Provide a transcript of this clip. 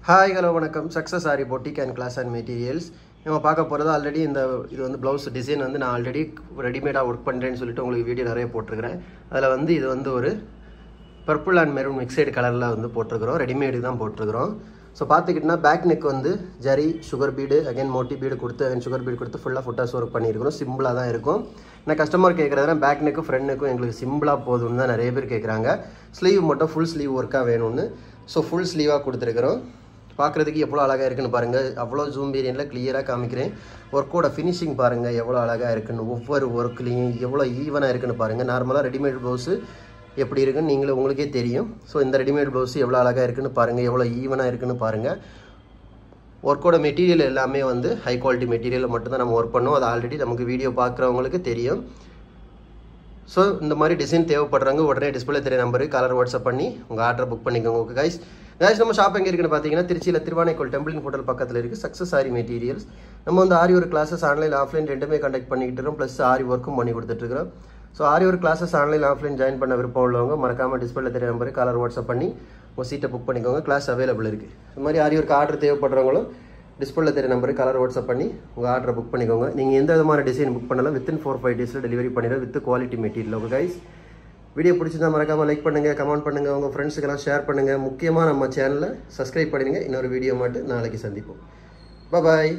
Hi, hello, வணக்கம் Success Saree Boutique and Class and Materials. நம்ம பார்க்க போறது ஆல்ரெடி இது வந்து ப்ளவுஸ் டிசைன் வந்து நான் ஆல்ரெடி ரெடிமேடா வர்க் பண்றேன்னு சொல்லிட்டு உங்களுக்கு வீடியோ நிறைய போட்டுருக்கேன். அதுல வந்து இது வந்து ஒரு பர்பிள் அண்ட் மெரூன் மிக்ஸ்டு கலர்ல வந்து போட்டுருக்கோம். ரெடிமேட் தான் போட்டுருக்கோம். சோ பாத்துக்கிட்டனா பேக் நெக் வந்து zari sugar bead again Moti bead கொடுத்து அகைன் சுகர் பீடு கொடுத்து ஃபுல்லா ஃபுட்டாஸ் வர்க் பண்ணியிருக்கோம். சிம்பிளா தான் இருக்கும். நான் கஸ்டமர் கேக்குறதுனா பேக் நெக் ஃப்ரண்ட் நெக்கும் எங்களுக்கு சிம்பிளா போதும்னு தான் நிறைய பேர் கேக்குறாங்க. ஸ்லீவ் மட்டும் ஃபுல் ஸ்லீவ் வர்க்கா வேணும்னு சோ ஃபுல் ஸ்லீவா கொடுத்திருக்கோம். பார்க்கிறதுக்கு எவ்வளவு அழகா இருக்குன்னு பாருங்க. அவ்வளவு ஜூம் வேரியன்ட்ல கிளியரா காமிக்கிறேன். வர்க்கோட ஃபினிஷிங் பாருங்க எவ்வளவு அழகா இருக்குன்னு. ஒவ்வொரு வர்க்லயும் எவ்வளவு ஈவனா இருக்குன்னு பாருங்க. நார்மலா ரெடிமேட் ப்ளவுஸ் எப்படி இருக்குன்னு நீங்களே உங்களுக்கே தெரியும். சோ இந்த ரெடிமேட் ப்ளவுஸ் எவ்வளவு அழகா இருக்குன்னு பாருங்க. எவ்வளவு ஈவனா இருக்குன்னு பாருங்க. வர்க்கோட மெட்டீரியல் எல்லாமே வந்து ஹை குவாலிட்டி மெட்டீரியல்ல மட்டும் தான் நம்ம வர்க் பண்ணோம். அது ஆல்ரெடி நமக்கு வீடியோ பார்க்கறவங்களுக்கு தெரியும். சோ இந்த மாதிரி டிசைன் தேவைப்படுறவங்க உடனே டிஸ்ப்ளே தெரிய நம்பருக்கு கலர் வாட்ஸ்அப் பண்ணி உங்க ஆர்டர் புக் பண்ணிக்கோங்க. ஓகே गाइस நம்ம ஷாப் எங்க இருக்குன்னு பாத்தீங்கன்னா திருச்சியில திருவானைக்கோல் டெம்பிள் ஹோட்டல் பக்கத்துல இருக்கு. Success sorry materials. நம்ம வந்து ஆரி ஒரு கிளாसेस ஆன்லைன் ஆஃப்லைன் ரெண்டுமே கண்டக்ட் பண்ணிட்டு இருக்கோம். பிளஸ் ஆரி வர்க்கும் பண்ணி கொடுத்துட்டு இருக்கோம். சோ ஆரி ஒரு கிளாसेस ஆன்லைன் ஆஃப்லைன் ஜாயின் பண்ண விருப்பம் உள்ளவங்க மறக்காம டிஸ்ப்ளே தெரிய நம்பருக்கு கலர் வாட்ஸ்அப் பண்ணி உங்க சீட்டை புக் பண்ணிக்கோங்க. கிளாஸ் அவேலபிள் இருக்கு. இந்த மாதிரி ஆரி ஒரு ஆர்டர் தேவைப்படுறவங்களும் டிஸ்ப்ளே தெரிய நம்பருக்கு கலர் வாட்ஸ்அப் பண்ணி உங்க ஆர்டரை புக் பண்ணிக்கோங்க. நீங்க எந்த விதமான டிசைன் புக் பண்ணாலும் வித்தின் 4-5 டேஸ்ல டெலிவரி பண்ணிடுறோம் with quality material. Okay guys video பிடிச்சிருந்தா மறக்காம லைக் பண்ணுங்க, கமெண்ட் பண்ணுங்க, உங்க ஃப்ரெண்ட்ஸ்க்கெல்லாம் ஷேர் பண்ணுங்க. முக்கியமா நம்ம சேனலை சப்ஸ்கிரைப் பண்ணுங்க. இன்னொரு வீடியோ மட்டும் நாளைக்கு சந்திப்போம். Bye bye.